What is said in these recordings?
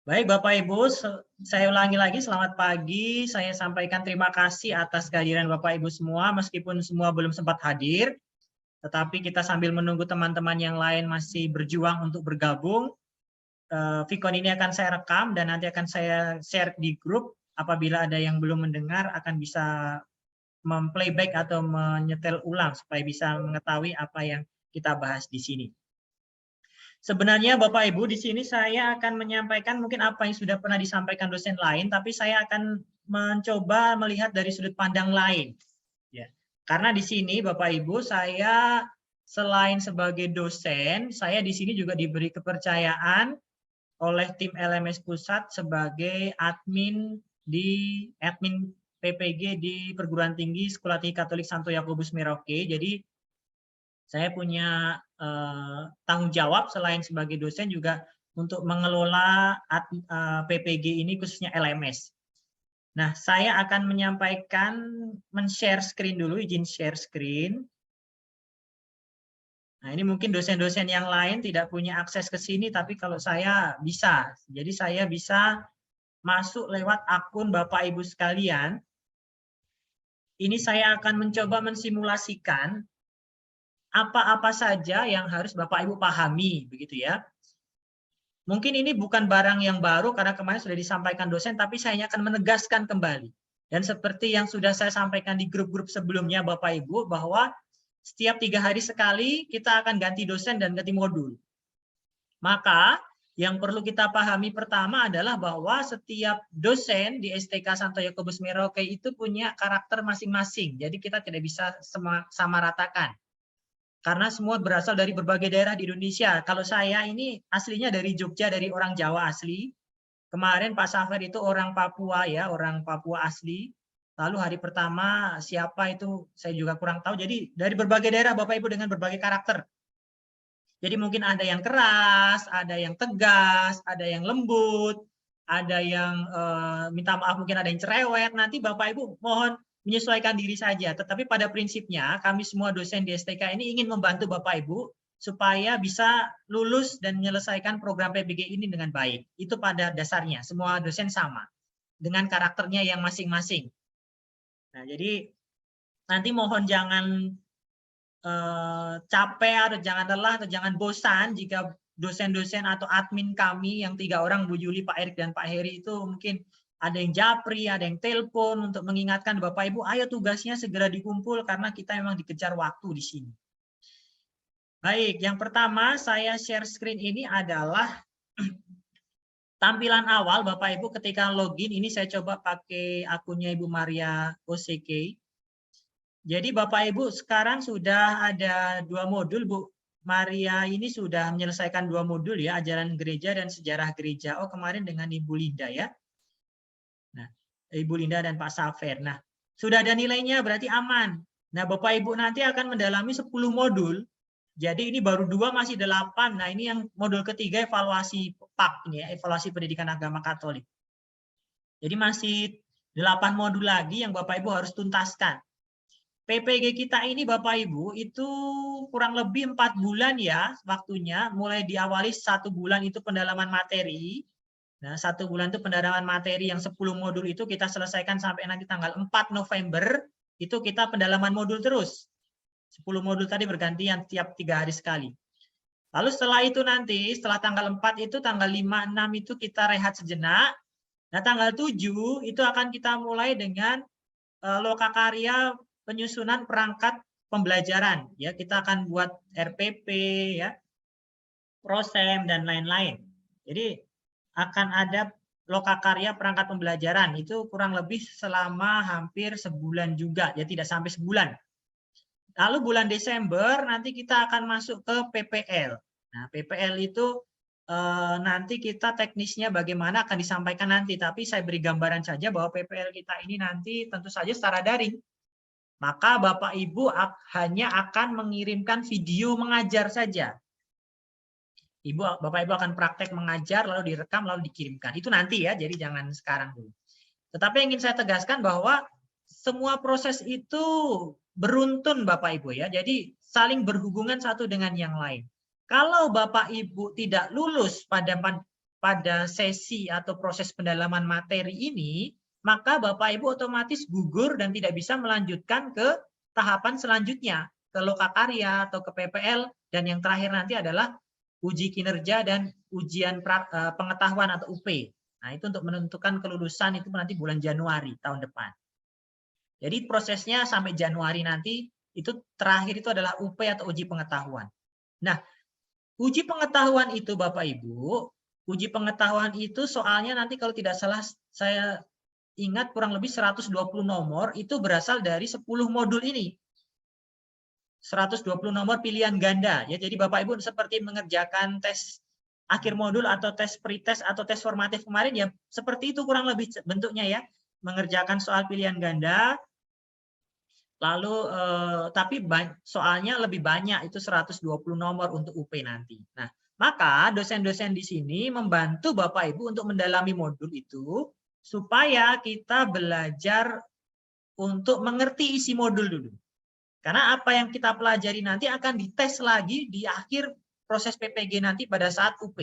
Baik Bapak Ibu, saya ulangi lagi selamat pagi. Saya sampaikan terima kasih atas kehadiran Bapak Ibu semua, meskipun semua belum sempat hadir. Tetapi kita sambil menunggu teman-teman yang lain masih berjuang untuk bergabung. Vicon ini akan saya rekam dan nanti akan saya share di grup. Apabila ada yang belum mendengar akan bisa memplayback atau menyetel ulang supaya bisa mengetahui apa yang kita bahas di sini. Sebenarnya Bapak Ibu di sini saya akan menyampaikan mungkin apa yang sudah pernah disampaikan dosen lain, tapi saya akan mencoba melihat dari sudut pandang lain. Ya. Karena di sini Bapak Ibu saya selain sebagai dosen, saya di sini juga diberi kepercayaan oleh tim LMS Pusat sebagai admin PPG di Perguruan Tinggi Sekolah Tinggi Katolik Santo Yakobus Merauke. Jadi saya punya tanggung jawab selain sebagai dosen juga untuk mengelola PPG ini khususnya LMS. Nah, saya akan menyampaikan, men-share screen dulu, izin share screen. Nah, ini mungkin dosen-dosen yang lain tidak punya akses ke sini, tapi kalau saya bisa. Jadi saya bisa masuk lewat akun Bapak Ibu sekalian. Ini saya akan mencoba mensimulasikan apa-apa saja yang harus Bapak Ibu pahami, begitu ya. Mungkin ini bukan barang yang baru karena kemarin sudah disampaikan dosen, tapi saya akan menegaskan kembali. Dan seperti yang sudah saya sampaikan di grup-grup sebelumnya Bapak Ibu, bahwa setiap 3 hari sekali kita akan ganti dosen dan ganti modul. Maka yang perlu kita pahami pertama adalah bahwa setiap dosen di STK Santo Yakobus Merauke itu punya karakter masing-masing. Jadi kita tidak bisa sama ratakan. Karena semua berasal dari berbagai daerah di Indonesia. Kalau saya ini aslinya dari Jogja, dari orang Jawa asli. Kemarin Pak Safer itu orang Papua ya, orang Papua asli. Lalu hari pertama siapa itu saya juga kurang tahu. Jadi dari berbagai daerah Bapak Ibu dengan berbagai karakter. Jadi mungkin ada yang keras, ada yang tegas, ada yang lembut, ada yang minta maaf mungkin ada yang cerewet. Nanti Bapak Ibu mohon menyesuaikan diri saja. Tetapi pada prinsipnya kami semua dosen di STK ini ingin membantu Bapak Ibu supaya bisa lulus dan menyelesaikan program PPG ini dengan baik. Itu pada dasarnya semua dosen sama dengan karakternya yang masing-masing. Nah, jadi nanti mohon jangan capek atau jangan lelah atau jangan bosan jika dosen-dosen atau admin kami yang 3 orang, Bu Yuli, Pak Erik, dan Pak Heri itu mungkin ada yang japri, ada yang telepon untuk mengingatkan Bapak Ibu, ayo tugasnya segera dikumpul karena kita memang dikejar waktu di sini. Baik, yang pertama saya share screen ini adalah tampilan awal Bapak Ibu ketika login. Ini saya coba pakai akunnya Ibu Maria OCK. Jadi Bapak Ibu sekarang sudah ada 2 modul, Bu. Maria ini sudah menyelesaikan 2 modul ya, ajaran gereja dan sejarah gereja. Oh, kemarin dengan Ibu Linda ya. Nah, Ibu Linda dan Pak Safer. Nah, sudah ada nilainya berarti aman. Nah, Bapak Ibu nanti akan mendalami 10 modul. Jadi ini baru 2 masih 8. Nah, ini yang modul ketiga evaluasi PAK ini ya, evaluasi pendidikan agama Katolik. Jadi masih 8 modul lagi yang Bapak Ibu harus tuntaskan. PPG kita ini Bapak Ibu itu kurang lebih 4 bulan ya waktunya, mulai diawali 1 bulan itu pendalaman materi. Nah, 1 bulan itu pendalaman materi yang 10 modul itu kita selesaikan sampai nanti tanggal 4 November, itu kita pendalaman modul terus. 10 modul tadi bergantian tiap 3 hari sekali. Lalu setelah itu nanti, setelah tanggal 4 itu tanggal 5, 6 itu kita rehat sejenak. Nah, tanggal 7 itu akan kita mulai dengan lokakarya penyusunan perangkat pembelajaran ya, kita akan buat RPP ya, prosem dan lain-lain. Jadi akan ada lokakarya perangkat pembelajaran itu kurang lebih selama hampir sebulan juga ya, tidak sampai sebulan. Lalu bulan Desember nanti kita akan masuk ke PPL. Nah, PPL itu nanti kita teknisnya bagaimana akan disampaikan nanti, tapi saya beri gambaran saja bahwa PPL kita ini nanti tentu saja secara daring. Maka Bapak Ibu hanya akan mengirimkan video mengajar saja. Bapak Ibu akan praktek mengajar, lalu direkam, lalu dikirimkan. Itu nanti ya, jadi jangan sekarang dulu. Tetapi yang ingin saya tegaskan bahwa semua proses itu beruntun Bapak Ibu ya, jadi saling berhubungan satu dengan yang lain. Kalau Bapak Ibu tidak lulus pada pada sesi atau proses pendalaman materi ini, maka Bapak Ibu otomatis gugur dan tidak bisa melanjutkan ke tahapan selanjutnya, ke lokakarya atau ke PPL, dan yang terakhir nanti adalah uji kinerja dan ujian pengetahuan atau UP. Nah, itu untuk menentukan kelulusan itu nanti bulan Januari tahun depan. Jadi prosesnya sampai Januari nanti, itu terakhir itu adalah UP atau uji pengetahuan. Nah, uji pengetahuan itu Bapak Ibu, uji pengetahuan itu soalnya nanti kalau tidak salah saya ingat kurang lebih 120 nomor itu berasal dari 10 modul ini. 120 nomor pilihan ganda ya. Jadi Bapak Ibu seperti mengerjakan tes akhir modul atau tes pretest atau tes formatif kemarin ya, seperti itu kurang lebih bentuknya ya. Mengerjakan soal pilihan ganda. Lalu tapi soalnya lebih banyak, itu 120 nomor untuk UP nanti. Nah, maka dosen-dosen di sini membantu Bapak Ibu untuk mendalami modul itu supaya kita belajar untuk mengerti isi modul dulu. Karena apa yang kita pelajari nanti akan dites lagi di akhir proses PPG nanti pada saat UP.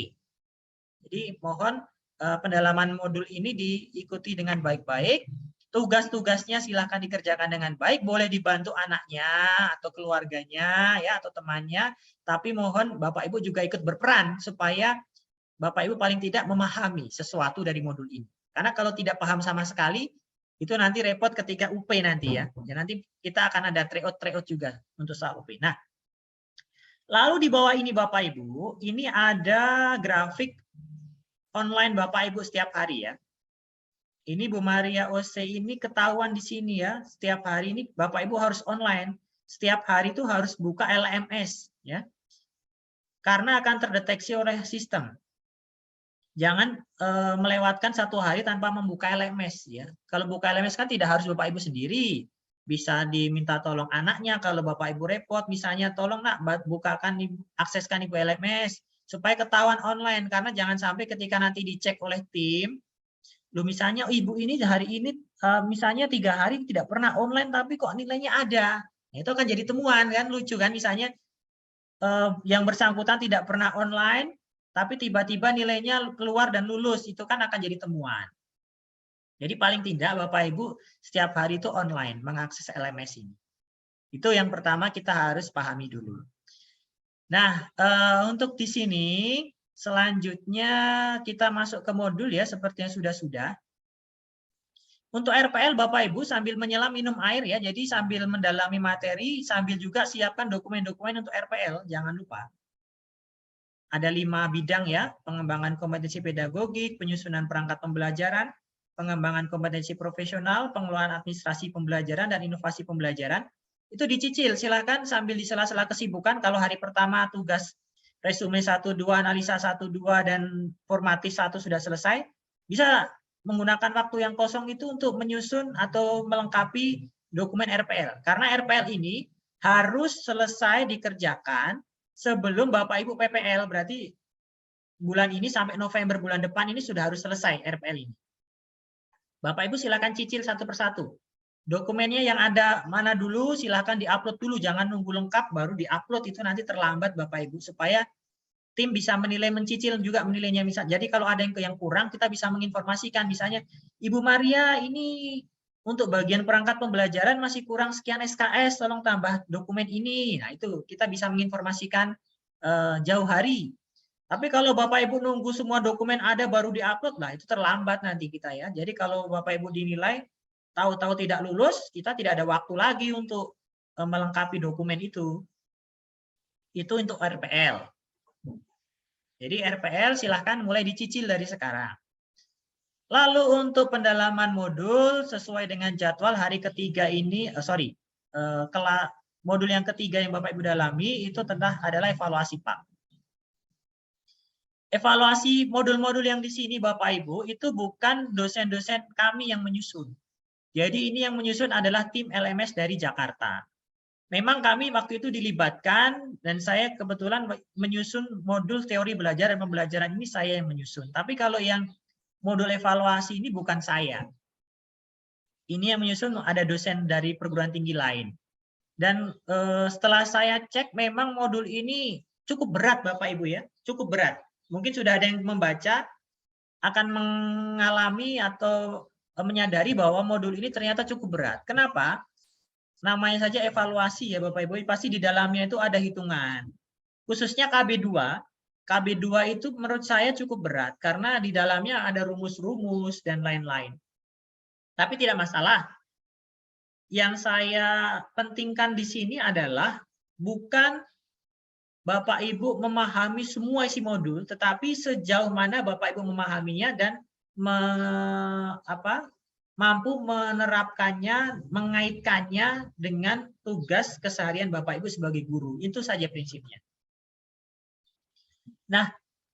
Jadi mohon pendalaman modul ini diikuti dengan baik-baik. Tugas-tugasnya silakan dikerjakan dengan baik, boleh dibantu anaknya atau keluarganya ya atau temannya, tapi mohon Bapak Ibu juga ikut berperan supaya Bapak Ibu paling tidak memahami sesuatu dari modul ini. Karena kalau tidak paham sama sekali, itu nanti repot ketika UP nanti ya. Ya nanti kita akan ada tryout juga untuk soal UP. Nah, lalu di bawah ini Bapak Ibu, ini ada grafik online Bapak Ibu setiap hari ya. Ini Bu Maria OC ini ketahuan di sini ya. Setiap hari ini Bapak Ibu harus online. Setiap hari itu harus buka LMS ya. Karena akan terdeteksi oleh sistem. Jangan melewatkan satu hari tanpa membuka LMS ya. Kalau buka LMS kan tidak harus Bapak Ibu sendiri. Bisa diminta tolong anaknya kalau Bapak Ibu repot, misalnya tolong nak bukakan, akseskan Ibu LMS supaya ketahuan online, karena jangan sampai ketika nanti dicek oleh tim, lu misalnya ibu ini hari ini misalnya 3 hari tidak pernah online tapi kok nilainya ada. Nah, itu akan jadi temuan kan, lucu kan, misalnya yang bersangkutan tidak pernah online tapi tiba-tiba nilainya keluar dan lulus, itu kan akan jadi temuan. Jadi paling tidak Bapak Ibu setiap hari itu online mengakses LMS ini. Itu yang pertama kita harus pahami dulu. Nah, untuk di sini selanjutnya kita masuk ke modul ya, seperti yang sudah-sudah. Untuk RPL Bapak Ibu sambil menyelam minum air ya, jadi sambil mendalami materi, sambil juga siapkan dokumen-dokumen untuk RPL, jangan lupa. Ada 5 bidang ya, pengembangan kompetensi pedagogik, penyusunan perangkat pembelajaran, pengembangan kompetensi profesional, pengelolaan administrasi pembelajaran, dan inovasi pembelajaran. Itu dicicil, silakan sambil di sela-sela kesibukan. Kalau hari pertama tugas resume 1, 2, analisa 1, 2, dan formatif 1 sudah selesai, bisa menggunakan waktu yang kosong itu untuk menyusun atau melengkapi dokumen RPL. Karena RPL ini harus selesai dikerjakan sebelum Bapak Ibu PPL, berarti bulan ini sampai November bulan depan ini sudah harus selesai RPL ini. Bapak Ibu silakan cicil satu persatu. Dokumennya yang ada mana dulu silakan diupload dulu, jangan nunggu lengkap baru diupload, itu nanti terlambat Bapak Ibu, supaya tim bisa menilai, mencicil juga menilainya. Jadi kalau ada yang kurang kita bisa menginformasikan, misalnya Ibu Maria ini untuk bagian perangkat pembelajaran masih kurang sekian SKS, tolong tambah dokumen ini. Nah itu kita bisa menginformasikan jauh hari. Tapi kalau Bapak Ibu nunggu semua dokumen ada baru diupload, nah itu terlambat nanti kita ya. Jadi kalau Bapak Ibu dinilai tahu-tahu tidak lulus, kita tidak ada waktu lagi untuk melengkapi dokumen itu. Itu untuk RPL. Jadi RPL silahkan mulai dicicil dari sekarang. Lalu untuk pendalaman modul sesuai dengan jadwal hari ketiga ini, modul yang ketiga yang Bapak Ibu dalami itu adalah evaluasi Pak. Evaluasi modul-modul yang di sini Bapak Ibu itu bukan dosen-dosen kami yang menyusun. Jadi ini yang menyusun adalah tim LMS dari Jakarta. Memang kami waktu itu dilibatkan dan saya kebetulan menyusun modul teori belajar dan pembelajaran ini, saya yang menyusun. Tapi kalau yang modul evaluasi ini bukan saya. Ini yang menyusun ada dosen dari perguruan tinggi lain. Dan setelah saya cek memang modul ini cukup berat Bapak Ibu ya, cukup berat. Mungkin sudah ada yang membaca, akan mengalami atau menyadari bahwa modul ini ternyata cukup berat. Kenapa? Namanya saja evaluasi ya Bapak Ibu, pasti di dalamnya itu ada hitungan. Khususnya KB2. KB2 itu menurut saya cukup berat karena di dalamnya ada rumus-rumus dan lain-lain. Tapi tidak masalah. Yang saya pentingkan di sini adalah bukan Bapak Ibu memahami semua isi modul, tetapi sejauh mana Bapak Ibu memahaminya dan mampu menerapkannya, mengaitkannya dengan tugas keseharian Bapak Ibu sebagai guru. Itu saja prinsipnya. Nah,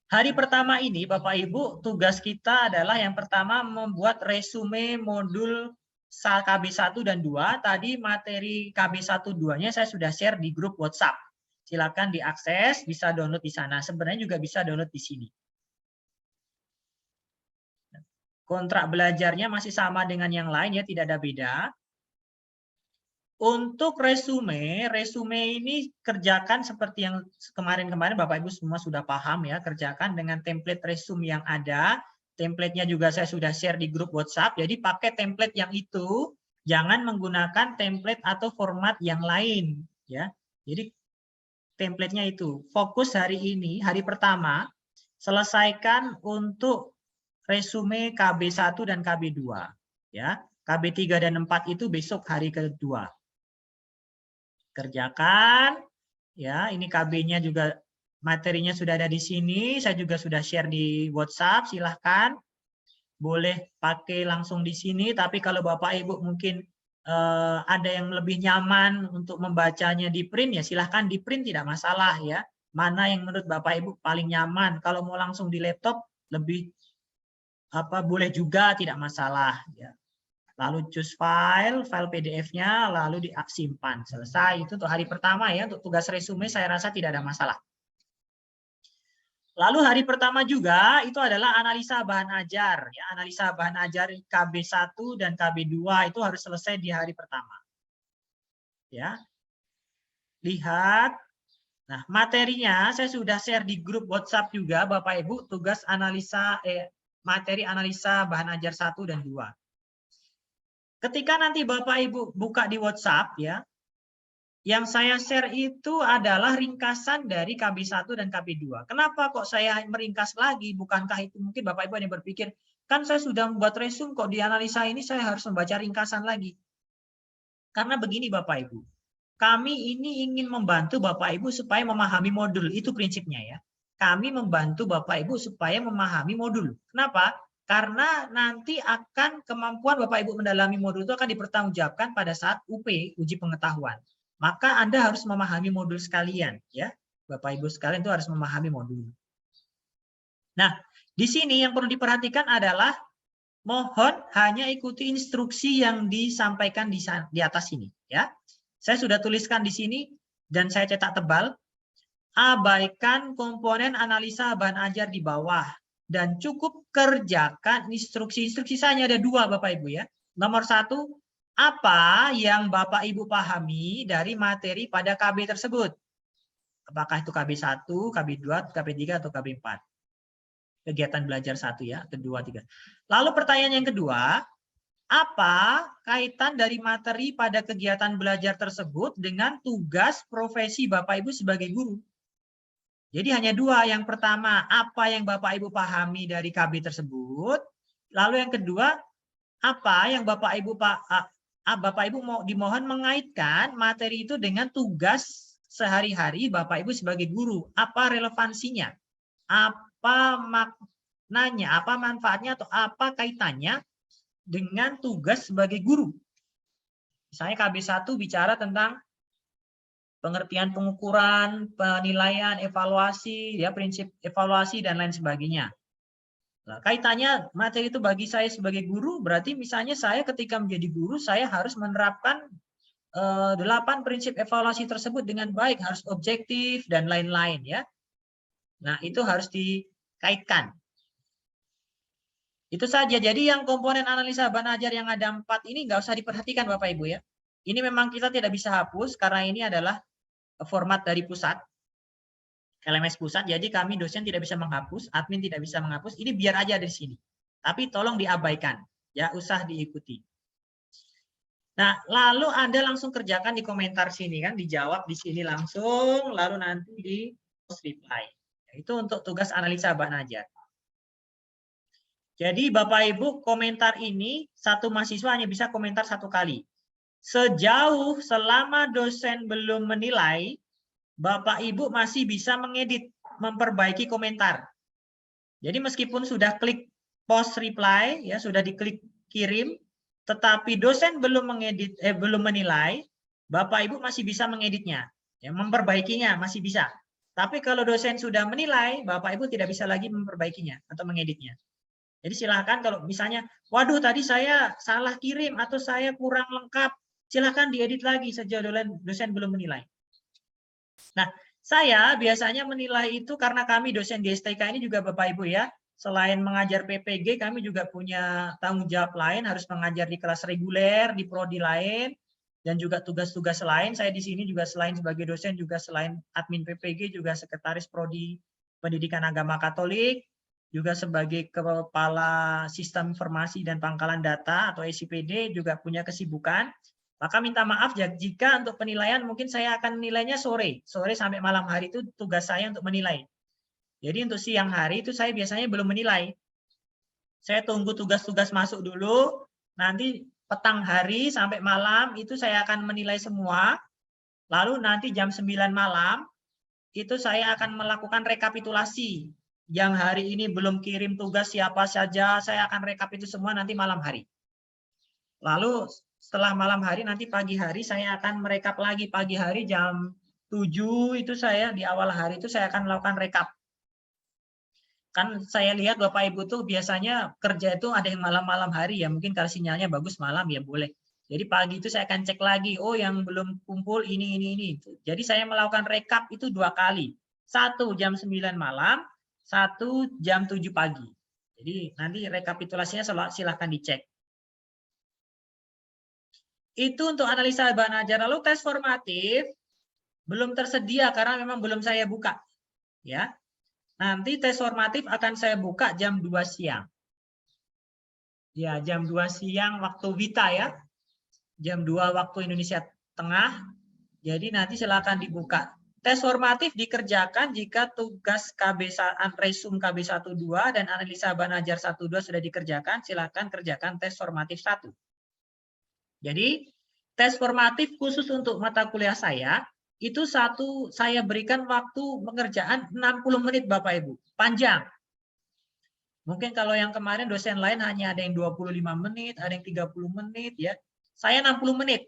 hari pertama ini Bapak Ibu, tugas kita adalah yang pertama membuat resume modul KB1 dan 2. Tadi materi KB1 2-nya saya sudah share di grup WhatsApp. Silakan diakses, bisa download di sana. Sebenarnya juga bisa download di sini. Kontrak belajarnya masih sama dengan yang lain ya, tidak ada beda. Untuk resume ini kerjakan seperti yang kemarin-kemarin Bapak Ibu semua sudah paham ya, kerjakan dengan template resume yang ada. Templatenya juga saya sudah share di grup WhatsApp. Jadi pakai template yang itu, jangan menggunakan template atau format yang lain ya. Jadi templatenya itu. Fokus hari ini, hari pertama, selesaikan untuk resume KB1 dan KB2. Ya, KB3 dan 4 itu besok hari kedua. Kerjakan. Ya, ini KB-nya juga materinya sudah ada di sini. Saya juga sudah share di WhatsApp. Silahkan. Boleh pakai langsung di sini. Tapi kalau Bapak Ibu mungkin ada yang lebih nyaman untuk membacanya di print, ya silahkan di print, tidak masalah ya. Mana yang menurut Bapak Ibu paling nyaman. Kalau mau langsung di laptop lebih boleh juga, tidak masalah ya. Lalu choose file PDF-nya, lalu disimpan. Selesai. Itu untuk hari pertama ya. Untuk tugas resume saya rasa tidak ada masalah. Lalu hari pertama juga itu adalah analisa bahan ajar. Ya, analisa bahan ajar KB1 dan KB2 itu harus selesai di hari pertama. Ya. Lihat. Nah, materinya saya sudah share di grup WhatsApp juga Bapak Ibu, tugas analisa materi analisa bahan ajar 1 dan 2. Ketika nanti Bapak Ibu buka di WhatsApp ya, yang saya share itu adalah ringkasan dari KB1 dan KB2. Kenapa kok saya meringkas lagi? Bukankah itu mungkin Bapak Ibu yang berpikir, kan saya sudah membuat resume kok di analisa ini saya harus membaca ringkasan lagi. Karena begini Bapak Ibu, kami ini ingin membantu Bapak Ibu supaya memahami modul, itu prinsipnya ya. Kami membantu Bapak Ibu supaya memahami modul. Kenapa? Karena nanti akan kemampuan Bapak Ibu mendalami modul itu akan dipertanggungjawabkan pada saat UP, uji pengetahuan. Maka Anda harus memahami modul sekalian ya. Bapak Ibu sekalian itu harus memahami modul. Nah, di sini yang perlu diperhatikan adalah mohon hanya ikuti instruksi yang disampaikan di atas ini ya. Saya sudah tuliskan di sini dan saya cetak tebal. Abaikan komponen analisa bahan ajar di bawah dan cukup kerjakan instruksi-instruksi. Sisanya ada 2 Bapak Ibu ya. Nomor 1, apa yang Bapak Ibu pahami dari materi pada KB tersebut? Apakah itu KB1, KB2, KB3 atau KB4? Kegiatan belajar 1 ya, kedua, 3. Lalu pertanyaan yang kedua, apa kaitan dari materi pada kegiatan belajar tersebut dengan tugas profesi Bapak Ibu sebagai guru? Jadi hanya 2. Yang pertama, apa yang Bapak Ibu pahami dari KB tersebut? Lalu yang kedua, apa yang Bapak Ibu mau dimohon mengaitkan materi itu dengan tugas sehari-hari Bapak Ibu sebagai guru? Apa relevansinya? Apa maknanya? Apa manfaatnya atau apa kaitannya dengan tugas sebagai guru? Misalnya KB1 bicara tentang pengertian pengukuran, penilaian, evaluasi, ya prinsip evaluasi dan lain sebagainya. Nah, kaitannya materi itu bagi saya sebagai guru, berarti misalnya saya ketika menjadi guru, saya harus menerapkan 8 prinsip evaluasi tersebut dengan baik, harus objektif dan lain-lain ya. Nah, itu harus dikaitkan. Itu saja. Jadi yang komponen analisa bahan ajar yang ada 4 ini nggak usah diperhatikan Bapak Ibu ya. Ini memang kita tidak bisa hapus karena ini adalah format dari pusat. LMS pusat, jadi kami dosen tidak bisa menghapus, admin tidak bisa menghapus, ini biar aja di sini. Tapi tolong diabaikan, ya usah diikuti. Nah, lalu Anda langsung kerjakan di komentar sini kan, dijawab di sini langsung, lalu nanti di post reply. Itu untuk tugas analisa bahan ajar. Jadi Bapak Ibu komentar ini satu mahasiswa hanya bisa komentar satu kali. Sejauh selama dosen belum menilai, Bapak Ibu masih bisa mengedit, memperbaiki komentar. Jadi meskipun sudah klik post reply, ya sudah diklik kirim, tetapi dosen belum mengedit, belum menilai, Bapak Ibu masih bisa mengeditnya, ya, memperbaikinya masih bisa. Tapi kalau dosen sudah menilai, Bapak Ibu tidak bisa lagi memperbaikinya atau mengeditnya. Jadi silakan kalau misalnya, waduh tadi saya salah kirim atau saya kurang lengkap, silakan diedit lagi sejauh dosen belum menilai. Nah, saya biasanya menilai itu karena kami dosen di STK ini juga Bapak Ibu ya, selain mengajar PPG, kami juga punya tanggung jawab lain, harus mengajar di kelas reguler, di prodi lain, dan juga tugas-tugas lain. Saya di sini juga selain sebagai dosen, juga selain admin PPG, juga sekretaris prodi Pendidikan Agama Katolik, juga sebagai kepala sistem informasi dan pangkalan data atau SIPD, juga punya kesibukan. Maka minta maaf ya, jika untuk penilaian mungkin saya akan nilainya sore sampai malam hari itu tugas saya untuk menilai. Jadi untuk siang hari itu saya biasanya belum menilai. Saya tunggu tugas-tugas masuk dulu, nanti petang hari sampai malam itu saya akan menilai semua. Lalu nanti jam 9 malam itu saya akan melakukan rekapitulasi. Yang hari ini belum kirim tugas siapa saja, saya akan rekap itu semua nanti malam hari. Lalu setelah malam hari, nanti pagi hari saya akan merekap lagi. Pagi hari jam 7 itu saya di awal hari itu saya akan melakukan rekap. Kan saya lihat Bapak Ibu tuh biasanya kerja itu ada yang malam-malam hari ya, mungkin kalau sinyalnya bagus malam ya boleh. Jadi pagi itu saya akan cek lagi, oh yang belum kumpul ini. Jadi saya melakukan rekap itu 2 kali. 1 jam 9 malam, 1 jam 7 pagi. Jadi nanti rekapitulasinya silahkan dicek. Itu untuk analisa bahan ajar. Lalu tes formatif belum tersedia karena memang belum saya buka. Ya. Nanti tes formatif akan saya buka jam 2 siang. Ya, jam 2 siang waktu WITA ya. Jam 2 waktu Indonesia Tengah. Jadi nanti silakan dibuka. Tes formatif dikerjakan jika tugas resum KB12 dan analisa bahan ajar 12 sudah dikerjakan, silakan kerjakan tes formatif 1. Jadi tes formatif khusus untuk mata kuliah saya, itu saya berikan waktu pengerjaan 60 menit Bapak Ibu. Panjang. Mungkin kalau yang kemarin dosen lain hanya ada yang 25 menit, ada yang 30 menit ya. Saya 60 menit.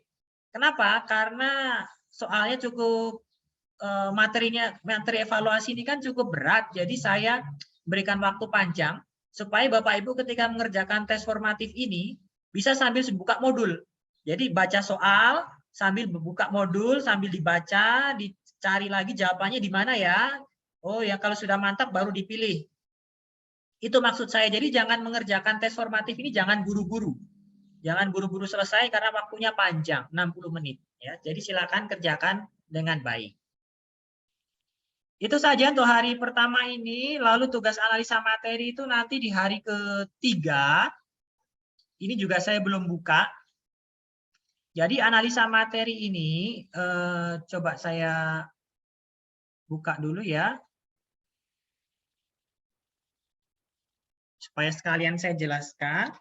Kenapa? Karena soalnya cukup materi evaluasi ini kan cukup berat, jadi saya berikan waktu panjang supaya Bapak Ibu ketika mengerjakan tes formatif ini bisa sambil buka modul. Jadi baca soal sambil buka modul, sambil dibaca, dicari lagi jawabannya di mana ya. Oh ya, kalau sudah mantap baru dipilih. Itu maksud saya. Jadi jangan mengerjakan tes formatif ini jangan buru-buru. Jangan buru-buru selesai karena waktunya panjang, 60 menit ya. Jadi silakan kerjakan dengan baik. Itu saja untuk hari pertama ini. Lalu tugas analisa materi itu nanti di hari ketiga. Ini juga saya belum buka. Jadi analisa materi ini, coba saya buka dulu ya. Supaya sekalian saya jelaskan.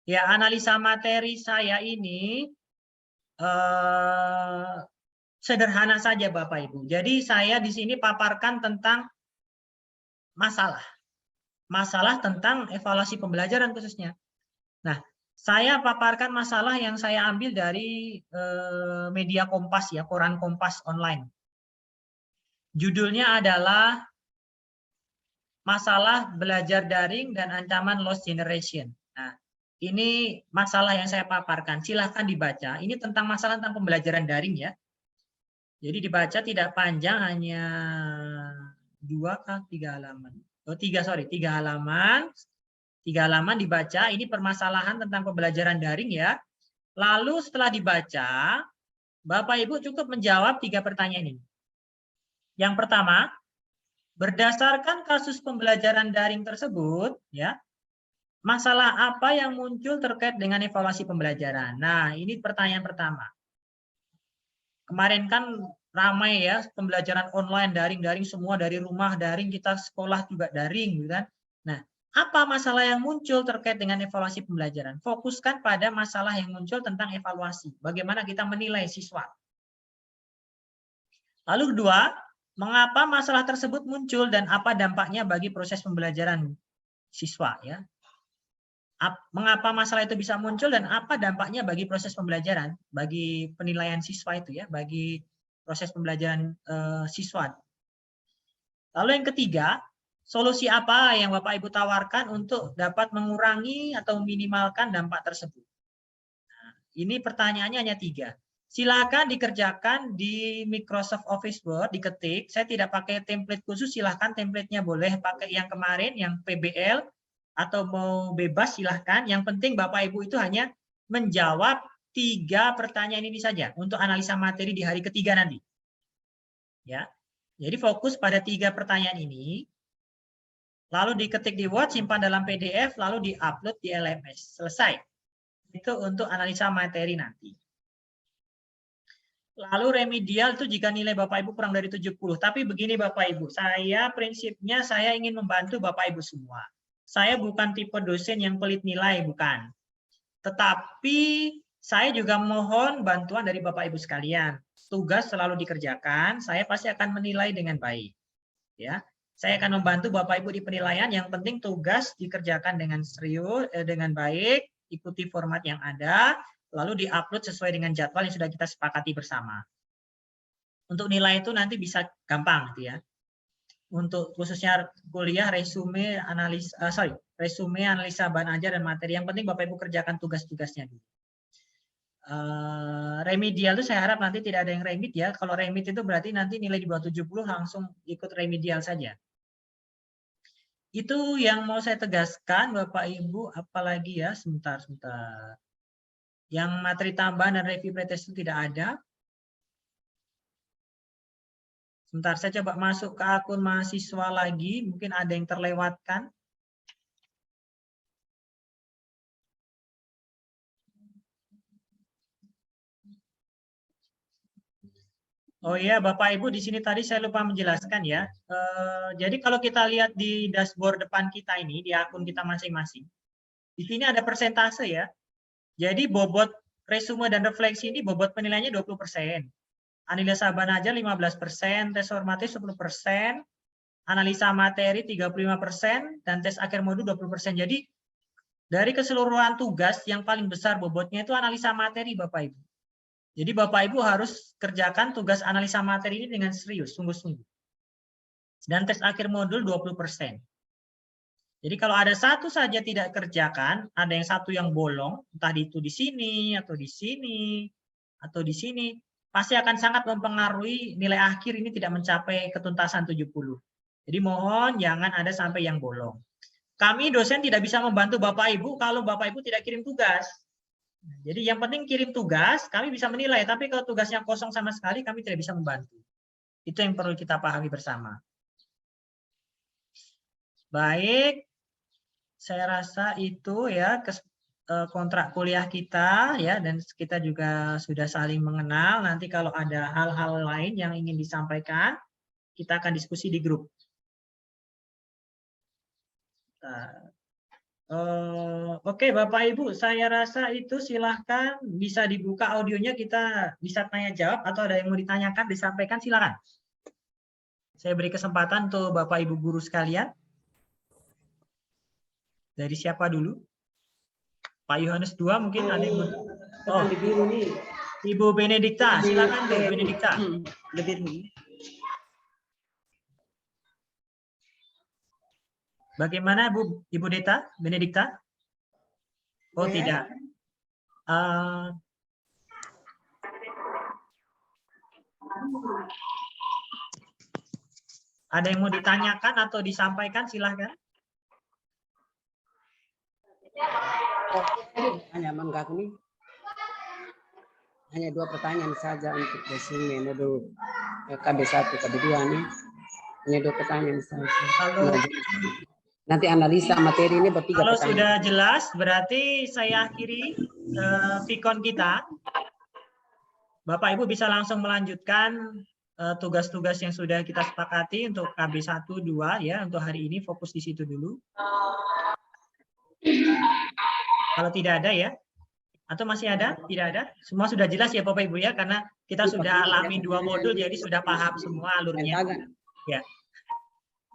Ya, analisa materi saya ini sederhana saja Bapak Ibu. Jadi saya di sini paparkan tentang masalah tentang evaluasi pembelajaran khususnya. Nah, saya paparkan masalah yang saya ambil dari media Kompas ya, koran Kompas online. Judulnya adalah masalah belajar daring dan ancaman lost generation. Nah, ini masalah yang saya paparkan. Silahkan dibaca. Ini tentang masalah tentang pembelajaran daring ya. Jadi dibaca tidak panjang, hanya 2 ke 3 halaman. tiga halaman. 3 halaman dibaca, ini permasalahan tentang pembelajaran daring ya. Lalu setelah dibaca, Bapak Ibu cukup menjawab 3 pertanyaan ini. Yang pertama, berdasarkan kasus pembelajaran daring tersebut, ya, masalah apa yang muncul terkait dengan evaluasi pembelajaran? Nah, ini pertanyaan pertama. Kemarin kan ramai ya, pembelajaran online, daring semua dari rumah, daring, kita sekolah juga daring, gitu kan. Nah, apa masalah yang muncul terkait dengan evaluasi pembelajaran? Fokuskan pada masalah yang muncul tentang evaluasi. Bagaimana kita menilai siswa. Lalu kedua, mengapa masalah tersebut muncul dan apa dampaknya bagi proses pembelajaran siswa, ya? Mengapa masalah itu bisa muncul dan apa dampaknya bagi proses pembelajaran, bagi penilaian siswa itu ya, bagi proses pembelajaran siswa. Lalu yang ketiga, solusi apa yang Bapak Ibu tawarkan untuk dapat mengurangi atau minimalkan dampak tersebut? Nah, ini pertanyaannya hanya 3. Silakan dikerjakan di Microsoft Office Word, diketik. Saya tidak pakai template khusus, silahkan template-nya boleh pakai yang kemarin, yang PBL, atau mau bebas silahkan. Yang penting Bapak Ibu itu hanya menjawab 3 pertanyaan ini saja untuk analisa materi di hari ketiga nanti. Ya, jadi fokus pada 3 pertanyaan ini, lalu diketik di Word, simpan dalam PDF, lalu di-upload di LMS. Selesai. Itu untuk analisa materi nanti. Lalu remedial itu jika nilai Bapak Ibu kurang dari 70. Tapi begini Bapak Ibu, prinsipnya saya ingin membantu Bapak Ibu semua. Saya bukan tipe dosen yang pelit nilai, bukan. Tetapi saya juga mohon bantuan dari Bapak Ibu sekalian. Tugas selalu dikerjakan, saya pasti akan menilai dengan baik. Ya, saya akan membantu Bapak Ibu di penilaian. Yang penting tugas dikerjakan dengan serius, dengan baik, ikuti format yang ada, lalu diupload sesuai dengan jadwal yang sudah kita sepakati bersama. Untuk nilai itu nanti bisa gampang, gitu ya. Untuk khususnya kuliah resume analisa bahan ajar dan materi. Yang penting Bapak Ibu kerjakan tugas-tugasnya dulu. Remedial itu saya harap nanti tidak ada yang remit ya. Kalau remit itu berarti nanti nilai di bawah 70 langsung ikut remedial saja. Itu yang mau saya tegaskan Bapak Ibu, apalagi ya, sebentar. Yang materi tambahan dan review pretest itu tidak ada. Sebentar, saya coba masuk ke akun mahasiswa lagi, mungkin ada yang terlewatkan. Oh iya, Bapak Ibu, di sini tadi saya lupa menjelaskan ya. Jadi kalau kita lihat di dashboard depan kita ini, di akun kita masing-masing, di sini ada persentase ya. Jadi bobot resume dan refleksi ini bobot penilaiannya 20%. Analisa bahan ajar 15%, tes formatif 10%, analisa materi 35%, dan tes akhir modul 20%. Jadi dari keseluruhan tugas yang paling besar bobotnya itu analisa materi Bapak Ibu. Jadi Bapak Ibu harus kerjakan tugas analisa materi ini dengan serius, sungguh-sungguh. Dan tes akhir modul 20%. Jadi kalau ada satu saja tidak kerjakan, ada yang satu yang bolong, entah itu di sini, atau di sini, atau di sini, pasti akan sangat mempengaruhi nilai akhir ini tidak mencapai ketuntasan 70. Jadi mohon jangan ada sampai yang bolong. Kami dosen tidak bisa membantu Bapak Ibu kalau Bapak Ibu tidak kirim tugas. Jadi yang penting kirim tugas, kami bisa menilai. Tapi kalau tugasnya kosong sama sekali, kami tidak bisa membantu. Itu yang perlu kita pahami bersama. Baik, saya rasa itu ya kontrak kuliah kita ya, dan kita juga sudah saling mengenal. Nanti kalau ada hal-hal lain yang ingin disampaikan, kita akan diskusi di grup. Oke, Bapak Ibu, saya rasa itu silahkan bisa dibuka audionya, kita bisa tanya jawab atau ada yang mau ditanyakan, disampaikan, silakan. Saya beri kesempatan untuk Bapak Ibu guru sekalian. Dari siapa dulu? Pak Yohanes 2 mungkin ada yang oh, Ibu Benedikta, silakan Bu Benedikta. Bagaimana Bu Ibu Deta, Benedikta? Oh tidak. Ada yang mau ditanyakan atau disampaikan, silahkan. Hanya mengganggu. Hanya 2 pertanyaan saja untuk resume modul KB1, KB2 nih. Hanya 2 pertanyaan saja. Kalau Nanti analisa materi ini bertiga Kalau pertanyaan. sudah jelas, berarti saya akhiri Vicon kita. Bapak Ibu bisa langsung melanjutkan tugas-tugas yang sudah kita sepakati untuk KB1, 2 ya, untuk hari ini fokus di situ dulu. Kalau tidak ada ya, atau masih ada? Tidak ada? Semua sudah jelas ya Bapak Ibu ya, karena kita sudah alami 2 modul, jadi sudah paham semua alurnya. Ya,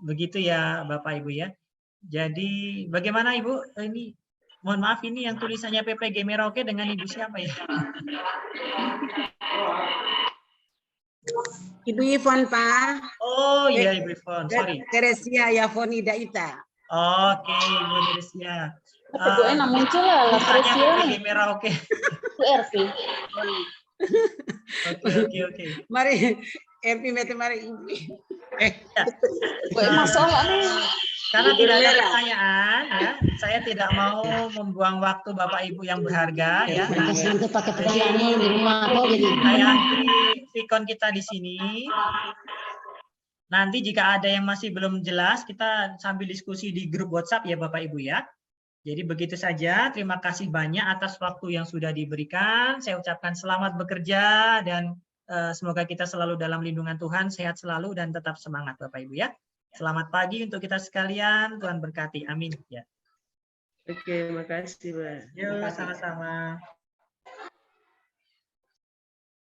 begitu ya Bapak Ibu ya. Jadi bagaimana Ibu? Ini mohon maaf, ini yang tulisannya PPG Merauke dengan Ibu siapa ya? Ibu Ivon, Pak. Oh iya Ibu Ivon, sorry. Teresia Yavoni Daita. Oke, Ibu Teresia. Bu enak muncul lah Teresia PPG Merauke. Bu Ervi. Oke. Mari, Ervi mete mari. Masalah nih. Karena tidak ada pertanyaan, ya, saya tidak mau membuang waktu Bapak Ibu yang berharga, ya. Nanti pakai pertanyaannya di rumah kok jadi. Saya akhiri Vicon kita di sini. Nanti jika ada yang masih belum jelas, kita sambil diskusi di grup WhatsApp ya Bapak Ibu ya. Jadi begitu saja, terima kasih banyak atas waktu yang sudah diberikan. Saya ucapkan selamat bekerja dan semoga kita selalu dalam lindungan Tuhan, sehat selalu dan tetap semangat Bapak Ibu ya. Selamat pagi untuk kita sekalian, Tuhan berkati. Amin. Ya. Oke, makasih, Mbak. Yuk, sama-sama.